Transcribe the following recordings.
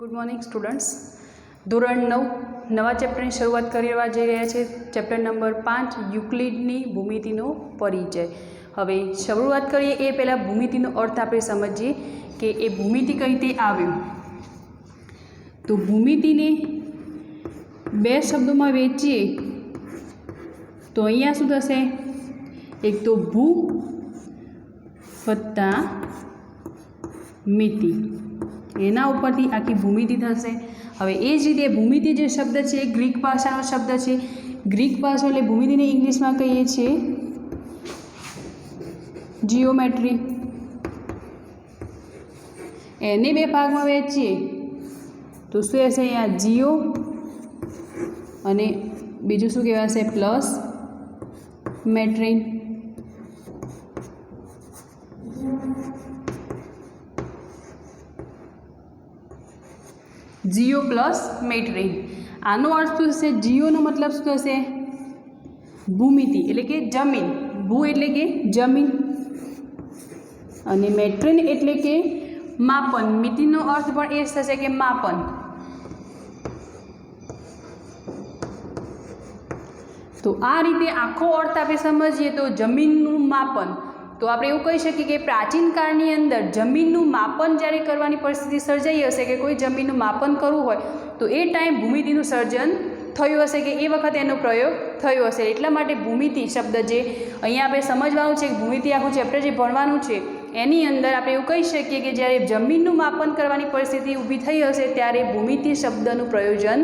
Good morning students. ધોરણ 9 નવા ચેપ્ટરની શરૂઆત કરવા જઈ રહ્યા છે। ચેપ્ટર નંબર 5 યુક્લિડની ભૂમિતિનો પરિચય। હવે શરૂઆત કરીએ એ પહેલાં ભૂમિતિનો અર્થ આપણે સમજીએ કે એ ભૂમિતિ કઈ રીતે આવ્યું। તો ભૂમિતિને બે શબ્દોમાં વહેંચીએ તો અહીંયા શું થશે? એક તો ભૂ વત્તા મિતિ, એના ઉપરથી આખી ભૂમિતિ થશે। હવે એ જ રીતે ભૂમિતિ જે શબ્દ છે એ ગ્રીક ભાષાનો શબ્દ છે। ગ્રીક ભાષા એટલે ભૂમિતિને ઇંગ્લિશમાં કહીએ છીએ જીઓમેટ્રી। એને બે ભાગમાં વહેંચીએ તો શું હશે? અહીંયા જીઓ અને બીજું શું કહેવાશે? પ્લસ મેટ્રિન। જીઓ પ્લસ મેટ્રિન, આનો અર્થ શું થશે? જીઓનો મતલબ શું થશે? ભૂમિતિ એટલે કે જમીન, ભૂ એટલે કે જમીન અને મેટ્રિન એટલે કે માપન। મિતિનો અર્થ પણ એ જ થશે કે માપન। તો આ રીતે આખો અર્થ આપણે સમજીએ તો જમીનનું માપન, તો આપણે એવું કહી શકીએ કે પ્રાચીન કાળની અંદર જમીનનું માપન જ્યારે કરવાની પરિસ્થિતિ સર્જાઈ હશે કે કોઈ જમીનનું માપન કરવું હોય તો એ ટાઈમ ભૂમિતિનું સર્જન થયું હશે કે એ વખતે એનો પ્રયોગ થયો હશે। એટલા માટે ભૂમિતિ શબ્દ જે અહીંયા આપણે સમજવાનું છે, ભૂમિતિ આખું ચેપ્ટર જે ભણવાનું છે એની અંદર આપણે એવું કહી શકીએ કે જ્યારે જમીનનું માપન કરવાની પરિસ્થિતિ ઊભી થઈ હશે ત્યારે ભૂમિતિ શબ્દનું પ્રયોજન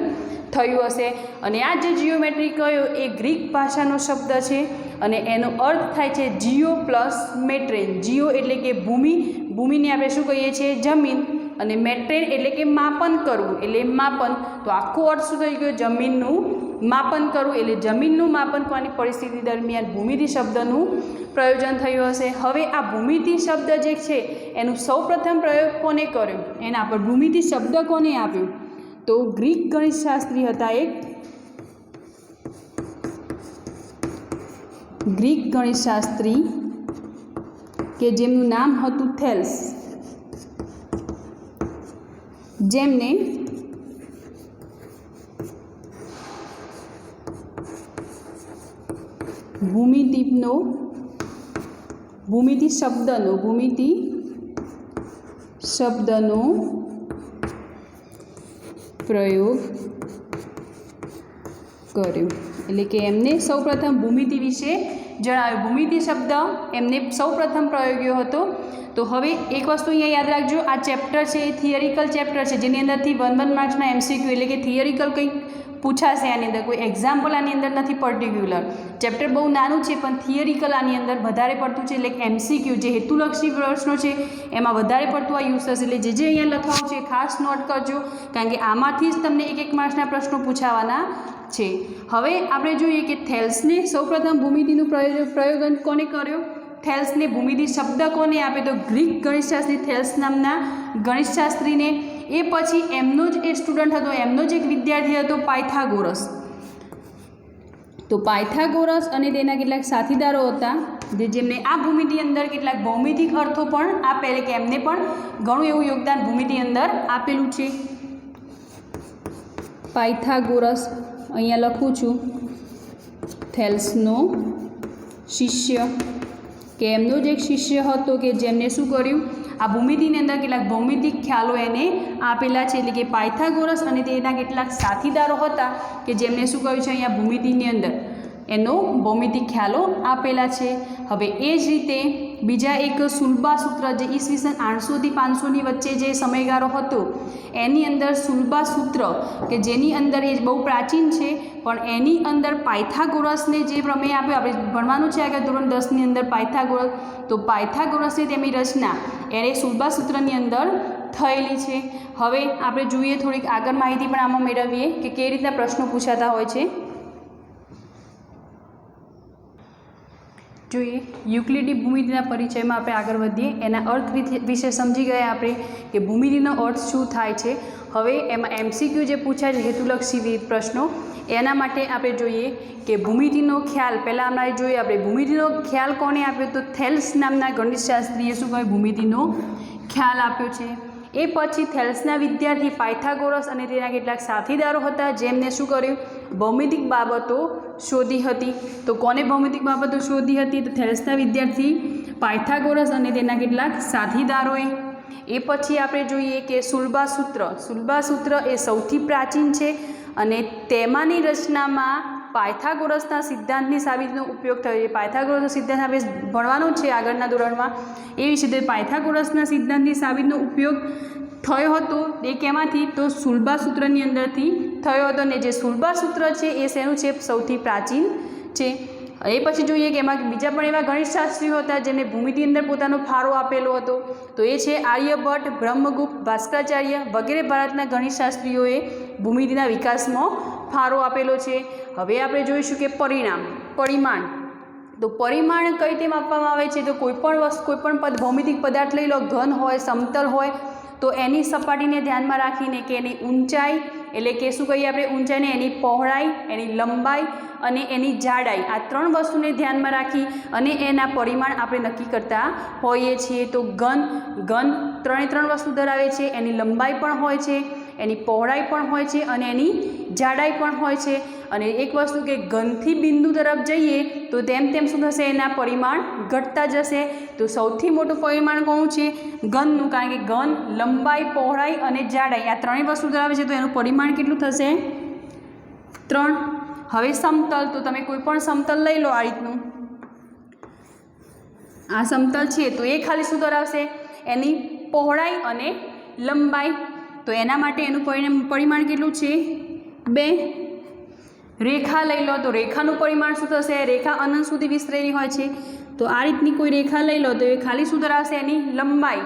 થયું હશે। અને આ જે જીઓમેટ્રી કહ્યો એ ગ્રીક ભાષાનો શબ્દ છે અને એનો અર્થ થાય છે જીઓ પ્લસ મેટ્રેન। જીઓ એટલે કે ભૂમિ, ભૂમિને આપણે શું કહીએ છીએ? જમીન, અને મેટ્રેન એટલે કે માપન કરવું એટલે માપન। તો આખો અર્થ શું થઈ ગયો? જમીનનું માપન કરવું એટલે જમીનનું માપન કરવાની પરિસ્થિતિ દરમિયાન ભૂમિતિ શબ્દનું પ્રયોજન થયું હશે। હવે આ ભૂમિતિ શબ્દ જે છે એનું સૌપ્રથમ પ્રયોગ કોને કર્યો? એના પર ભૂમિતિ શબ્દ કોને આપ્યો? તો ગ્રીક ગણિતશાસ્ત્રી હતા એક ગ્રીક ગણિતશાસ્ત્રી કે જેમનું નામ હતું થેલ્સ, જેમને ભૂમિતિ શબ્દનો પ્રયોગ કર્યો એટલે કે એમને સૌપ્રથમ ભૂમિતિ વિશે જણાવ્યું। ભૂમિતિ શબ્દ એમને સૌપ્રથમ પ્રયોગ્યો હતો। તો હવે એક વસ્તુ અહીંયા યાદ રાખજો, આ ચેપ્ટર છે એ થિયરિકલ ચેપ્ટર છે જેની અંદરથી 1 માર્ક્સના MCQ એટલે કે થિયરિકલ કંઈક પૂછાશે આની અંદર, કોઈ એક્ઝામ્પલ આની અંદર નથી પર્ટિક્યુલર। ચેપ્ટર બહુ નાનું છે પણ થિયરિકલ આની અંદર વધારે પડતું છે એટલે MCQ જે હેતુલક્ષી પ્રશ્નો છે એમાં વધારે પડતું આ યુઝ થશે। એટલે જે અહીંયા લખવાનું છે ખાસ નોટ કરજો કારણ કે આમાંથી જ તમને 1 માર્ક્સના પ્રશ્નો પૂછાવાના છે। હવે આપણે જોઈએ કે થેલ્સને સૌપ્રથમ ભૂમિતિનું પ્રયોગન કોને કર્યો? થેલ્સને ભૂમિતિ શબ્દ કોને આપે? તો ગ્રીક ગણિતશાસ્ત્રી થેલ્સ નામના ગણિતશાસ્ત્રીને। એ પછી એમનો જ એક સ્ટુડન્ટ હતો, એમનો જ એક વિદ્યાર્થી હતો પાયથાગોરસ। તો પાયથાગોરસ અને તેના કેટલાક સાથીદારો હતા જેમને આ ભૂમિતિ અંદર કેટલાક ભૌમિતિક અર્થો પણ આપેલ કે એમને પણ ઘણું એવું યોગદાન ભૂમિતિ અંદર આપેલું છે। પાયથાગોરસ અહીંયા લખું છું થેલ્સનો શિષ્ય કે એમનો જ એક શિષ્ય હતો કે જેમને શું કર્યું? આ ભૂમિતિની અંદર કેટલાક ભૌમિતિક ખ્યાલો એને આપેલા છે એટલે કે પાયથાગોરસ અને તેના કેટલાક સાથીદારો હતા કે જેમને શું કહ્યું છે? અહીંયા ભૂમિતિની અંદર એનો ભૌમિતિક ખ્યાલો આપેલા છે। હવે એ જ રીતે બીજા એક સુલભા સૂત્ર જે ઈસવીસન 800 થી 500ની વચ્ચે જે સમયગાળો હતો એની અંદર સુલભા સૂત્ર કે જેની અંદર એ બહુ પ્રાચીન છે પણ એની અંદર પાયથાગોરસને જે પ્રમેય આપ્યો, આપણે ભણવાનું છે આગળ ધોરણ 10ની અંદર પાયથાગોરસ, તો પાયથાગોરસની તેમની રચના એને સુલભા સૂત્રની અંદર થયેલી છે। હવે આપણે જોઈએ થોડીક આગળ માહિતી પણ આમાં મેળવીએ કે કઈ રીતના પ્રશ્નો પૂછાતા હોય છે। જોઈએ યુક્લિડી ભૂમિતિના પરિચયમાં આપણે આગળ વધીએ, એના અર્થ વિશે સમજી ગયા આપણે કે ભૂમિતિનો અર્થ શું થાય છે। હવે એમાં MCQ જે પૂછાય છે હેતુલક્ષી પ્રશ્નો એના માટે આપણે જોઈએ કે ભૂમિતિનો ખ્યાલ પહેલાં હમણાં જોઈએ આપણે ભૂમિતિનો ખ્યાલ કોણે આપ્યો? તો થેલ્સ નામના ગણિતશાસ્ત્રીએ શું કહ્યું? ભૂમિતિનો ખ્યાલ આપ્યો છે। એ પછી થેલ્સના વિદ્યાર્થી પાયથાગોરસ અને તેના કેટલાક સાથીદારો હતા જેમને શું કર્યું, ભૌમિતિક બાબતો શોધી હતી. તો કોને ભૌમિતિક બાબતો શોધી હતી? તો થેલ્સના વિદ્યાર્થી પાયથાગોરસ અને તેના કેટલાક સાથીદારોએ. એ પછી આપણે જોઈએ કે શુલ્બાસૂત્ર. શુલ્બાસૂત્ર એ સૌથી પ્રાચીન છે અને તેમાંની રચનામાં પાયથાગોરસના સિદ્ધાંતની સાબિતીનો ઉપયોગ થયો છે. પાયથાગોરસનો સિદ્ધાંત આપણે ભણવાનો છે આગળના ધોરણમાં, એ વિશે પાયથાગોરસના સિદ્ધાંતની સાબિતીનો ઉપયોગ થયો હતો. એ કેમાંથી? તો શુલ્બાસૂત્રની અંદરથી થયો હતો. ને જે શુલ્બાસૂત્ર છે એ શેનું છે? સૌથી પ્રાચીન છે. એ પછી જોઈએ કે એમાં બીજા પણ એવા ગણિતશાસ્ત્રીઓ હતા જેને ભૂમિતિ અંદર પોતાનો ફાળો આપેલો હતો. તો એ છે આર્યભટ્ટ, બ્રહ્મગુપ્ત, ભાસ્કરાચાર્ય વગેરે ભારતના ગણિતશાસ્ત્રીઓએ ભૂમિતિના વિકાસમાં ફાળો આપેલો છે. હવે આપણે જોઈશું કે પરિમાણ. તો પરિમાણ કઈ રીતે માપવામાં આવે છે? તો કોઈપણ ભૌમિતિક પદાર્થ લઈ લો, ઘન હોય, સમતલ હોય, તો એની સપાટીને ધ્યાનમાં રાખીને કે એની ઊંચાઈ, એટલે કે શું કહીએ આપણે ઊંચાઈને, એની પહોળાઈ, એની લંબાઈ અને એની જાડાઈ, આ 3 વસ્તુને ધ્યાનમાં રાખી અને એના પરિમાણ આપણે નક્કી કરતા હોઈએ છીએ. તો ઘન 3 વસ્તુ ધરાવે છે. એની લંબાઈ પણ હોય છે, એની પહોળાઈ પણ હોય છે અને એની જાડાઈ પણ હોય છે. અને એક વસ્તુ કે ઘનથી બિંદુ તરફ જઈએ તો તેમ શું થશે? એના પરિમાણ ઘટતા જશે. તો સૌથી મોટું પરિમાણ કોનું છે? ઘનનું, કારણ કે ઘન લંબાઈ, પહોળાઈ અને જાડાઈ આ 3 વસ્તુ ધરાવે છે. તો એનું પરિમાણ કેટલું થશે? 3. હવે સમતલ. તો તમે કોઈ પણ સમતલ લઈ લો, આ રીતનું આ સમતલ છે, તો એ ખાલી શું ધરાવશે? એની પહોળાઈ અને લંબાઈ. તો એના માટે એનું પરિમાણ કેટલું છે? 2. રેખા લઈ લો, તો રેખાનું પરિમાણ શું થશે? રેખા અનંત સુધી વિસ્તરેલી હોય છે. તો આ રીતની કોઈ રેખા લઈ લો તો એ ખાલી શું ધરાવશે? એની લંબાઈ.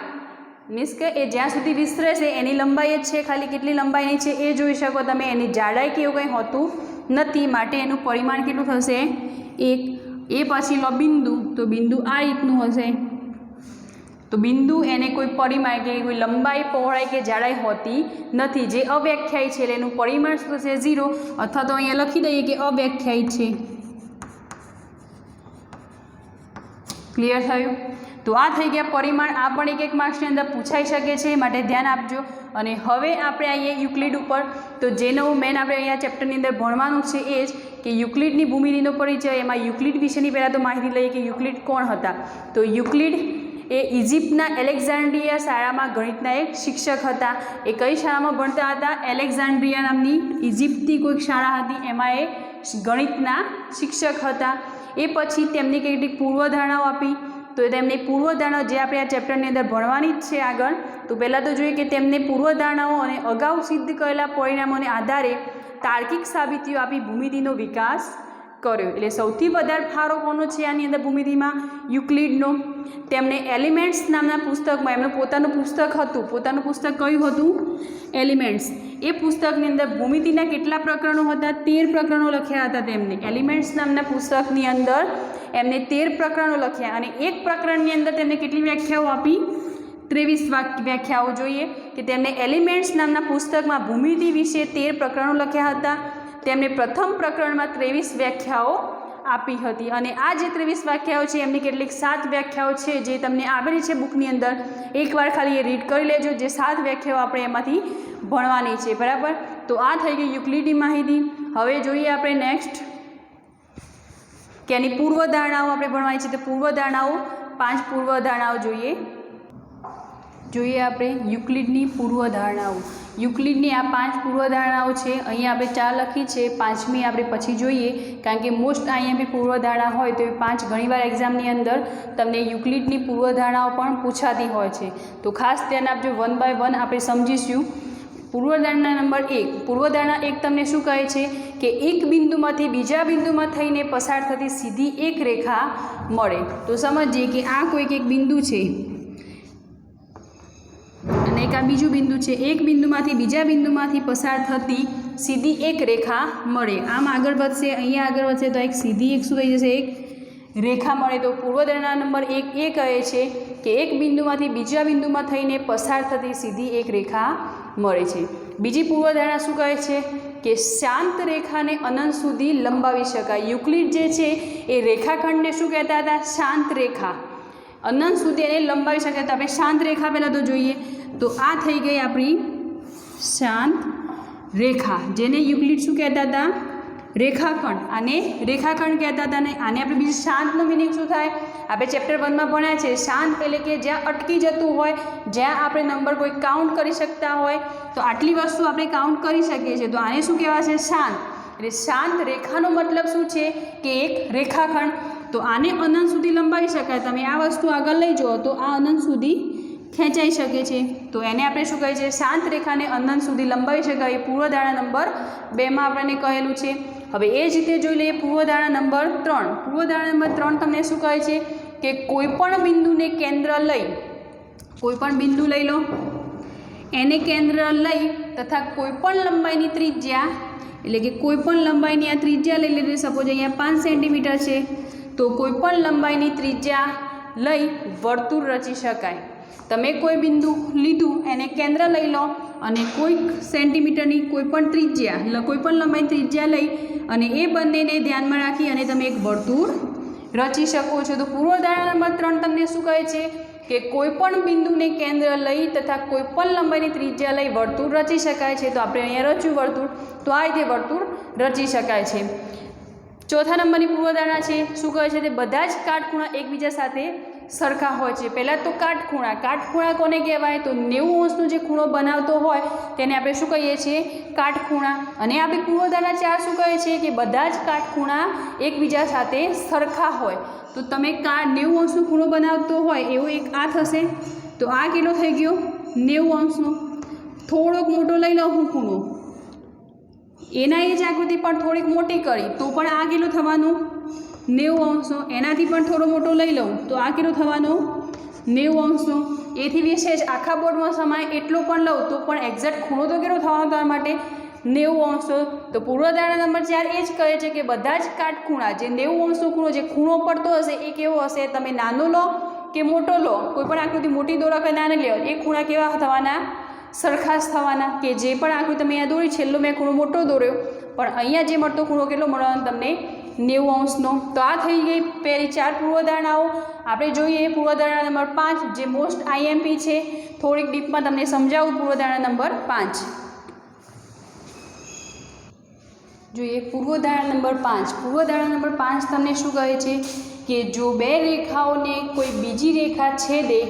મીન્સ કે એ જ્યાં સુધી વિસ્તરે છે એની લંબાઈ જ છે, ખાલી કેટલી લંબાઈની છે એ જોઈ શકો તમે. એની જાડાઈ કે એવું કંઈ હોતું નથી, માટે એનું પરિમાણ કેટલું થશે? 1. એ પછી લો બિંદુ. તો બિંદુ આ રીતનું હશે. તો બિંદુ એને કોઈ પરિમાણ કે કોઈ લંબાઈ, પહોળાઈ કે જાડાઈ હોતી નથી, જે અવ્યાખ્યાયિત છે. એટલે એનું પરિમાણ શું થશે? 0. અથવા તો અહીંયા લખી દઈએ કે અવ્યાખ્યાયિત છે. ક્લિયર થયું? તો આ થઈ ગયા પરિમાણ. આ પણ એક માર્ક્સની અંદર પૂછાઈ શકે છે, માટે ધ્યાન આપજો. અને હવે આપણે આવીએ યુક્લિડ ઉપર. તો જેનું મેન આપણે અહીંયા ચેપ્ટરની અંદર ભણવાનું છે એ જ કે યુક્લિડની ભૂમિતિનો પરિચય. એમાં યુક્લિડ વિશેની પહેલાં તો માહિતી લઈએ કે યુક્લિડ કોણ હતા. તો યુક્લિડ એ ઇજિપ્તના એલેક્ઝાન્ડ્રિયા શાળામાં ગણિતના એક શિક્ષક હતા. એ કઈ શાળામાં ભણતા હતા? એલેક્ઝાન્ડ્રિયા નામની ઇજિપ્તની કોઈક શાળા હતી, એમાં એ ગણિતના શિક્ષક હતા. એ પછી તેમની કેટલીક પૂર્વધારણાઓ આપી. તો તેમની પૂર્વધારણાઓ જે આપણે આ ચેપ્ટરની અંદર ભણવાની જ છે આગળ. તો પહેલાં તો જોઈએ કે તેમને પૂર્વધારણાઓ અને અગાઉ સિદ્ધ કરેલા પરિણામોને આધારે તાર્કિક સાબિતીઓ આપી ભૂમિતિનો વિકાસ કર્યો. એટલે સૌથી વધારે ફાળો કોનો છે આની અંદર ભૂમિતિમાં? યુક્લિડનો. તેમણે એલિમેન્ટ્સ નામના પુસ્તકમાં, એમનું પોતાનું પુસ્તક હતું. પોતાનું પુસ્તક કયું હતું? એલિમેન્ટ્સ. એ પુસ્તકની અંદર ભૂમિતિના કેટલા પ્રકરણો હતા? 13 પ્રકરણો લખ્યા હતા તેમને. એલિમેન્ટ્સ નામના પુસ્તકની અંદર એમને 13 પ્રકરણો લખ્યા અને એક પ્રકરણની અંદર તેમને કેટલી વ્યાખ્યાઓ આપી? 23 વ્યાખ્યાઓ. જોઈએ કે તેમને એલિમેન્ટ્સ નામના પુસ્તકમાં ભૂમિતિ વિશે 13 પ્રકરણો લખ્યા હતા. તેમણે પ્રથમ પ્રકરણમાં 23 વ્યાખ્યાઓ આપી હતી. અને આ જે 23 વ્યાખ્યાઓ છે એમની કેટલીક 7 વ્યાખ્યાઓ છે જે તમને આવેલી છે બુકની અંદર. એકવાર ખાલી એ રીડ કરી લેજો. જે 7 વ્યાખ્યાઓ આપણે એમાંથી ભણવાની છે, બરાબર. તો આ થઈ ગઈ યુક્લિડની માહિતી. હવે જોઈએ આપણે નેક્સ્ટ કે એની પૂર્વધારણાઓ આપણે ભણવાની છે. તો પૂર્વધારણાઓ 5 પૂર્વધારણાઓ જોઈએ આપણે યુક્લિડની પૂર્વધારણાઓ. યુક્લિડની આ 5 પૂર્વધારણાઓ છે. અહીંયા આપણે 4 લખી છે, 5મી આપણે પછી જોઈએ, કારણ કે મોસ્ટ અહીંયા બી પૂર્વધારણા હોય તો એ 5 ઘણીવાર એક્ઝામની અંદર તમને યુક્લિડની પૂર્વધારણાઓ પણ પૂછાતી હોય છે. તો ખાસ ધ્યાન આપજો. 1 બાય 1 આપણે સમજીશું. પૂર્વધારણા નંબર 1. પૂર્વધારણા 1 તમને શું કહે છે કે એક બિંદુમાંથી બીજા બિંદુમાં થઈને પસાર થતી સીધી એક રેખા મળે. તો સમજીએ કે આ કોઈક એક બિંદુ છે અને એક આ બીજું બિંદુ છે. એક બિંદુમાંથી બીજા બિંદુમાંથી પસાર થતી સીધી એક રેખા મળે. આમ આગળ વધશે, અહીંયા આગળ વધશે તો એક સીધી એક શું થઈ જશે? એક રેખા મળે. તો પૂર્વધારણા નંબર 1 એ કહે છે કે એક બિંદુમાંથી બીજા બિંદુમાં થઈને પસાર થતી સીધી એક રેખા મળે છે. બીજી પૂર્વધારણા શું કહે છે કે શાંત રેખાને અનંત સુધી લંબાવી શકાય. યુક્લિડ જે છે એ રેખાખંડને શું કહેતા હતા? શાંત રેખા. અનંત સુધી એને લંબાવી શકાય. તો આપણે શાંત રેખા પહેલાં તો જોઈએ. તો આ થઈ ગઈ આપણી શાંત રેખા, જેને યુક્લિડ શું કહેતા હતા? રેખાખંડ. આને રેખાખંડ કહેતા હતા. ને આને આપણે બીજું શાંતનો મિનિંગ શું થાય? આપણે ચેપ્ટર 1માં ભણ્યા છે. શાંત એટલે કે જ્યાં અટકી જતું હોય, જ્યાં આપણે નંબર કોઈ કાઉન્ટ કરી શકતા હોય, તો આટલી વસ્તુ આપણે કાઉન્ટ કરી શકીએ છીએ, તો આને શું કહેવાશે? શાંત. એટલે શાંત રેખાનો મતલબ શું છે કે એક રેખાખંડ. તો આને અનંત સુધી લંબાવી શકાય. તમે આ વસ્તુ આગળ લઈ જાઓ તો આ અનંત સુધી ખેંચાઈ શકે છે. તો એને આપણે શું કહીએ છીએ? શાંત રેખાને અનંત સુધી લંબાવી શકાય. એ પૂર્વધારણા નંબર 2માં આપણને કહેલું છે. હવે એ જ રીતે જોઈ લઈએ પૂર્વધારણા નંબર 3. પૂર્વધારણા નંબર 3 તમને શું કહે છે કે કોઈપણ બિંદુને કેન્દ્ર લઈ, કોઈપણ બિંદુ લઈ લો, એને કેન્દ્ર લઈ તથા કોઈપણ લંબાઈની ત્રિજ્યા, એટલે કે કોઈપણ લંબાઈની આ ત્રિજ્યા લઈ લઈએ. સપોઝ અહીંયા 5 સેન્ટીમીટર છે, તો કોઈપણ લંબાઈની ત્રિજ્યા લઈ વર્તુળ રચી શકાય. તમે કોઈ બિંદુ લીધું, એને કેન્દ્ર લઈ લો અને કોઈક સેન્ટીમીટરની કોઈપણ ત્રિજ્યા, કોઈપણ લંબાઈની ત્રિજ્યા લઈ અને એ બંનેને ધ્યાનમાં રાખી અને તમે એક વર્તુળ રચી શકો છો. તો પૂર્વધારણા નંબર 3 તમને શું કહે છે કે કોઈપણ બિંદુને કેન્દ્ર લઈ તથા કોઈપણ લંબાઈની ત્રિજ્યા લઈ વર્તુળ રચી શકાય છે. તો આપણે અહીંયા રચ્યું વર્તુળ, તો આ રીતે વર્તુળ રચી શકાય છે. ચોથા નંબરની પૂર્વધારણા છે, શું કહે છે? તે બધા જ કાટખૂણા એકબીજા સાથે સરખા હોય છે. પહેલાં તો કાટખૂણા. કાટખૂણા કોને કહેવાય? તો 90 અંશનો જે ખૂણો બનાવતો હોય તેને આપણે શું કહીએ છીએ? કાટખૂણા. અને આપણી પૂર્વધારણા 4 શું કહે છે કે બધા જ કાટખૂણા એકબીજા સાથે સરખા હોય. તો તમે 90 અંશનો ખૂણો બનાવતો હોય એવો એક આ થશે, તો આ કેટલો થઈ ગયો? 90 અંશનો. થોડોક મોટો લઈ લો હું ખૂણો, એના એ જ આકૃતિ પણ થોડીક મોટી કરી તો પણ આ કેટલું થવાનું? 90 અંશનો. એનાથી પણ થોડો મોટો લઈ લઉં તો આ કેટલો થવાનો? 90 અંશનો. એથી વિશેષ આખા બોર્ડમાં સમાય એટલો પણ લઉં તો પણ એક્ઝેક્ટ ખૂણો તો કેટલો થવાનો તમારા માટે? 90 અંશનો. તો પૂર્વધારણા નંબર 4 એ જ કહે છે કે બધા જ કાટખૂણા, જે 90 અંશનો ખૂણો, જે ખૂણો પડતો હશે એ કેવો હશે? તમે નાનો લો કે મોટો લો, કોઈ પણ આકૃતિ મોટી દોરો કે નાની લો, એ ખૂણા કેવા થવાના? સરખા જ થવાના. કે જે પણ આકૃતિ તમે અહીંયા દોરી, છેલ્લો મેં ખૂણો મોટો દોર્યો, પણ અહીંયા જે મળતો ખૂણો કેટલો મળવાનો તમને? 90 અંશનો. તો આ થઈ ગઈ પહેલી 4 પૂર્વધારણાઓ. આપણે જોઈએ પૂર્વધારણા નંબર 5, જે મોસ્ટ આઈએમપી છે. થોડીક ડીપમાં તમને સમજાવું પૂર્વધારણા નંબર 5. જોઈએ પૂર્વધારણા નંબર 5. પૂર્વધારણા નંબર 5 તમને શું કહે છે કે જો બે રેખાઓને કોઈ બીજી રેખા છેદે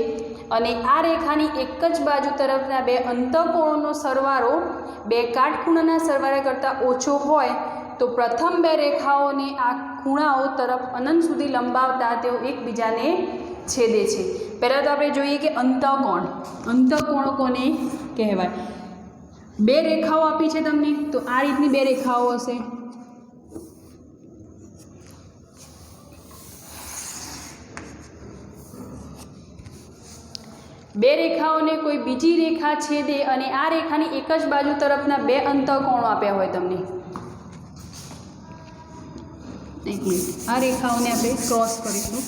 અને આ રેખાની એક જ બાજુ તરફના બે અંતઃકોણોનો સરવાળો બે કાટખૂણાના સરવાળા કરતાં ઓછો હોય તો પ્રથમ બે રેખાઓને આ ખૂણાઓ તરફ અનંત સુધી લંબાવતા તેઓ એકબીજાને છેદે છે. પહેલાં તો આપણે જોઈએ કે અંતઃકોણ. અંતઃકોણ કોને કહેવાય? બે રેખાઓ આપી છે તમને, તો આ રીતની બે રેખાઓ હશે. બે રેખાઓને કોઈ બીજી રેખા છેદે અને આ રેખાની એક જ બાજુ તરફના બે અંતઃકોણો આપ્યા હોય તમને. એક મિનિટ, આ રેખાઓને આપણે ક્રોસ કરીશું.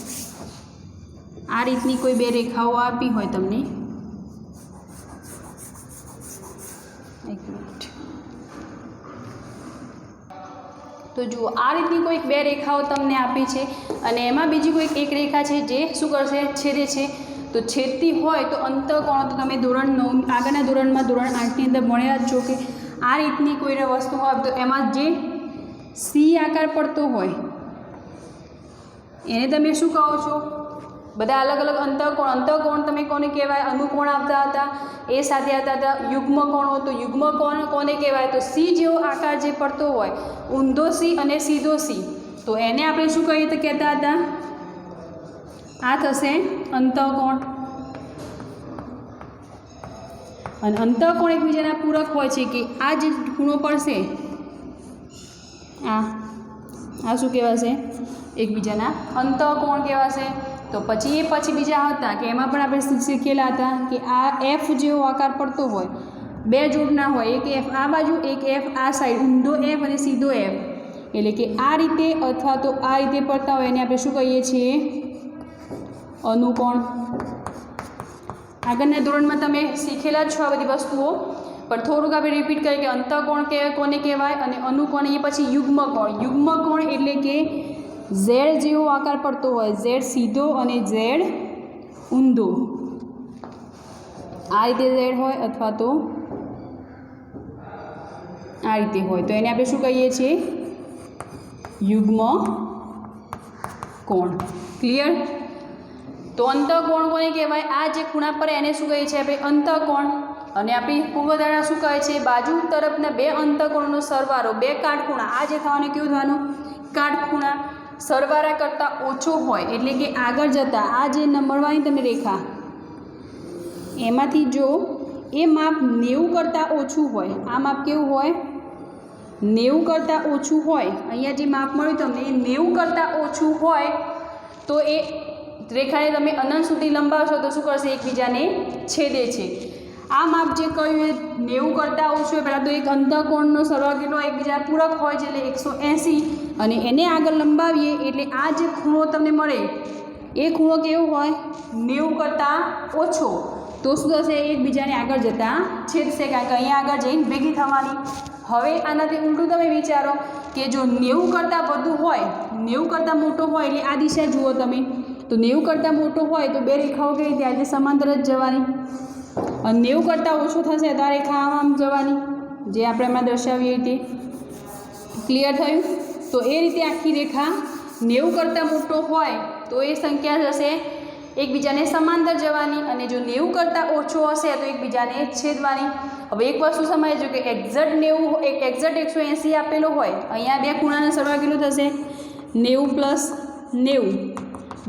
આ રીતની કોઈ બે રેખાઓ આપી હોય તમને. એક મિનિટ. તો જુઓ, આ રીતની કોઈક બે રેખાઓ તમને આપી છે અને એમાં બીજી કોઈક એક રેખા છે જે શું કરશે? છેદે છે. તો છેદતી હોય તો અંતઃકોણ, તો તમે ધોરણ 9 આગળના ધોરણમાં ધોરણ 8ની અંદર ભણ્યા જ છો કે આ રીતની કોઈ વસ્તુ હોય તો એમાં જે સી આકાર પડતો હોય એને તમે શું કહો છો? બધા અલગ અલગ અંતઃકોણ. અંતઃકોણ તમે કોને કહેવાય? અનુકોણ આવતા હતા, એ સાથે આવતા હતા યુગ્મકોણો. તો યુગ્મકોણ કોને કહેવાય? તો સી જેવો આકાર જે પડતો હોય, ઊંધો સી અને સીધો સી, તો એને આપણે શું કહેતા હતા? આ થશે અંતઃકોણ. અને અંતઃકોણ એકબીજાના પૂરક હોય છે કે આ જે ખૂણો પડશે, આ શું કહેવાશે? એકબીજાના અંતઃકોણ કહેવાશે. તો પછી બીજા હતા કે એમાં પણ આપણે શીખેલા હતા કે આ એફ જેવો આકાર પડતો હોય, બે જોડના હોય, એક એફ આ બાજુ, એક એફ આ સાઈડ, ઊંધો એફ અને સીધો એફ, એટલે કે આ રીતે અથવા તો આ રીતે પડતા હોય એને આપણે શું કહીએ છીએ? અનુકોણ. આગળના ધોરણમાં તમે શીખેલા જ છો આ બધી વસ્તુઓ, પણ થોડુંક આપણે રિપીટ કરીએ કે અંતઃકોણ કોને કહેવાય અને અનુકોણ. એ પછી યુગ્મકોણ. યુગ્મકોણ એટલે કે ઝેડ જેવો આકાર પડતો હોય, ઝેડ સીધો અને ઝેડ ઊંધો. આ રીતે ઝેડ હોય અથવા તો આ રીતે હોય તો એને આપણે શું કહીએ છીએ? યુગ્મ કોણ. ક્લિયર? તો અંતઃકોણ કોને કહેવાય? આ જે ખૂણા પર એને શું કહીએ છીએ આપણે? અંતઃકોણ. અને આપણી પૂર્વધારણા શું કહે છે? બાજુ તરફના બે અંતઃકોણનો સરવાળો, બે કાટખૂણા, આ જે થવાનું કેવું થવાનું? કાટખૂણા સરવાળા કરતાં ઓછો હોય એટલે કે આગળ જતાં આ જે મળવાની તમને રેખા એમાંથી જો એ માપ 90 કરતાં ઓછું હોય, આ માપ કેવું હોય? 90 કરતાં ઓછું હોય. અહીંયા જે માપ મળ્યું તમને એ 90 કરતાં ઓછું હોય તો એ રેખાને તમે અનંત સુધી લંબાવશો તો શું કરશે? એકબીજાને છેદે છે. આ માપ જે કહ્યું એ 90 કરતાં ઓછું હોય. પહેલાં તો એક અંતઃકોણનો સરવાળો કેટલો? એકબીજા પૂરક હોય છે એટલે 180 અને એને આગળ લંબાવીએ એટલે આ જે ખૂણો તમને મળે એ ખૂણો કેવો હોય? 90 કરતાં ઓછો. તો શું થશે? એકબીજાને આગળ જતાં છેદશે કારણ કે અહીંયા આગળ જઈને ભેગી થવાની. હવે આનાથી ઉલટું તમે વિચારો કે જો 90 કરતાં વધુ હોય, 90 કરતાં મોટો હોય એટલે આ દિશા જુઓ તમે, તો 90 કરતાં મોટો હોય તો બે રેખાઓ કેવી રીતે? આજે સમાંતર જ જવાની. અને 90 કરતાં ઓછો થશે તો આ રેખા આમ જવાની, જે આપણે એમાં દર્શાવીએ તે. ક્લિયર થયું? તો એ રીતે આખી રેખા 90 કરતાં મોટો હોય તો એ સંખ્યા જશે એકબીજાને સમાંતર જવાની અને જો 90 કરતાં ઓછો હશે તો એકબીજાને છેદવાની. હવે એક વસ્તુ સમજજો કે એક્ઝેક્ટ 90 એક્ઝેક્ટ 180 આપેલો હોય, અહીંયા બે ખૂણાના સરવાળો કેટલો થશે? 90 + 90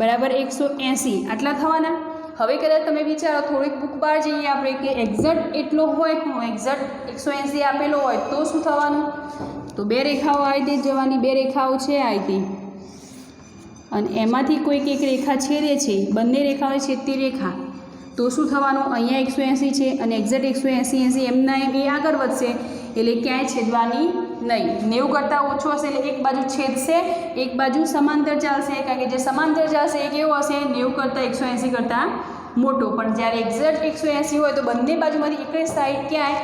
બરાબર 180 આટલા થવાના. હવે કદાચ તમે વિચારો થોડીક બુક બહાર જઈએ આપણે કે એક્ઝેક્ટ એટલો હોય, એક્ઝેક્ટ 180 આપેલો હોય તો શું થવાનું? તો બે રેખાઓ આ રીતે જવાની, બે રેખાઓ છે આ રીતે અને એમાંથી કોઈક એક રેખા છેદે છે, બંને રેખાઓ છેદતી રેખા, તો શું થવાનું? અહીંયા 180 છે અને એક્ઝેક્ટ 180 એમના એમ એ આગળ વધશે એટલે ક્યાંય છેદવાની નહીં. 90 કરતાં ઓછો હશે એટલે એક બાજુ છેદશે, એક બાજુ સમાંતર ચાલશે કારણ કે જે સમાંતર ચાલશે એ કેવો હશે? 90 કરતાં 180 કરતાં મોટો. પણ જ્યારે એક્ઝેક્ટ 180 હોય તો બંને બાજુમાંથી એક જ સાઈડ ક્યાંય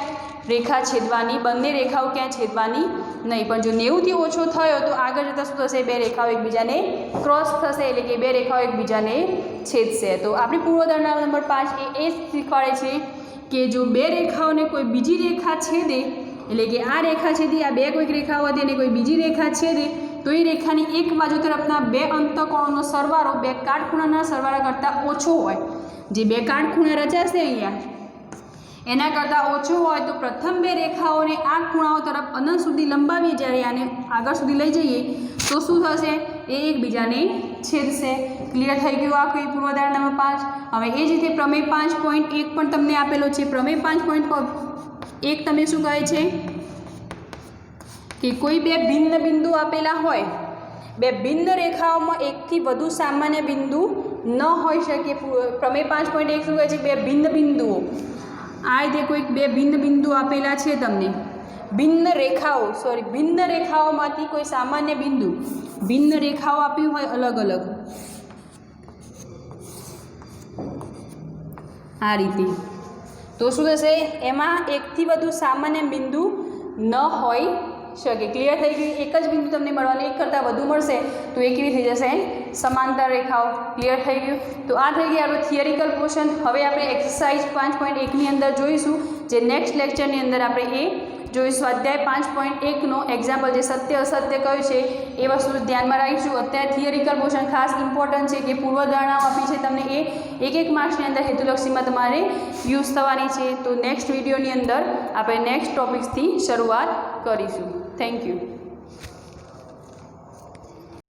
રેખા છેદવાની, બંને રેખાઓ ક્યાંય છેદવાની નહીં. પણ જો 90થી ઓછો થયો તો આગળ જતાં શું થશે? બે રેખાઓ એકબીજાને ક્રોસ થશે એટલે કે બે રેખાઓ એકબીજાને છેદશે. તો આપણી પૂર્વધારણા નંબર 5 એ શીખવાડે છે કે જો બે રેખાઓને કોઈ બીજી રેખા છેદે એટલે કે આ રેખા છેદી, આ બે કોઈક રેખાઓ હતી અને કોઈ બીજી રેખા છેદે તો એ રેખાની એક બાજુ તરફના બે અંતઃકોણોનો સરવાળો બે કાટખૂણાના સરવાળા કરતાં ઓછો હોય. જે બે કાટખૂણા રચાશે અહીંયા એના કરતાં ઓછો હોય તો પ્રથમ બે રેખાઓને આ ખૂણાઓ તરફ અનંત સુધી લંબાવીએ, જ્યારે આને આગળ સુધી લઈ જઈએ તો શું થશે? એ એકબીજાને છેદશે. ક્લિયર થઈ ગયું આ કોઈ પૂર્વધારણા નંબર 5. હવે એ જ રીતે પ્રમેય 5.1 પણ તમને આપેલો છે. પ્રમેય 5.1 તમને શું કહે છે કે કોઈ બે ભિન્ન બિંદુ આપેલા હોય, બે ભિન્ન રેખાઓમાં એકથી વધુ સામાન્ય બિંદુ ન હોઈ શકે. પ્રમેય 5.1 શું કહે છે? બે ભિન્ન બિંદુઓ, આ રીતે કોઈક બે ભિન્ન બિંદુ આપેલા છે તમને, ભિન્ન રેખાઓમાંથી કોઈ સામાન્ય બિંદુ, ભિન્ન રેખાઓ આપી હોય અલગ અલગ આ રીતે, તો શું થશે? એમાં એકથી વધુ સામાન્ય બિંદુ ન હોઈ શકે. ક્લિયર થઈ ગયું? એક જ બિંદુ તમને મળવાનું, એક કરતાં વધુ મળશે તો એ કેવી થઈ જશે? સમાંતર રેખાઓ. ક્લિયર થઈ ગયું? તો આ થઈ ગઈ આપણું થિયરિકલ પોર્શન. હવે આપણે એક્સરસાઇઝ 5.1ની અંદર જોઈશું, જે નેક્સ્ટ લેક્ચરની અંદર આપણે એ જોઈશું. સ્વાધ્યાય 5.1નો એક્ઝામ્પલ જે સત્ય અસત્ય કયું છે એ વસ્તુ ધ્યાનમાં રાખીશું. અત્યારે થિયરિકલ પોર્શન ખાસ ઇમ્પોર્ટન્ટ છે કે પૂર્વધારણાઓ આપી છે તમને, એ એક માર્ક્સની અંદર હેતુલક્ષીમાં તમારે યુઝ થવાની છે. તો નેક્સ્ટ વિડીયોની અંદર આપણે નેક્સ્ટ ટોપિક્સથી શરૂઆત કરીશું. Thank you.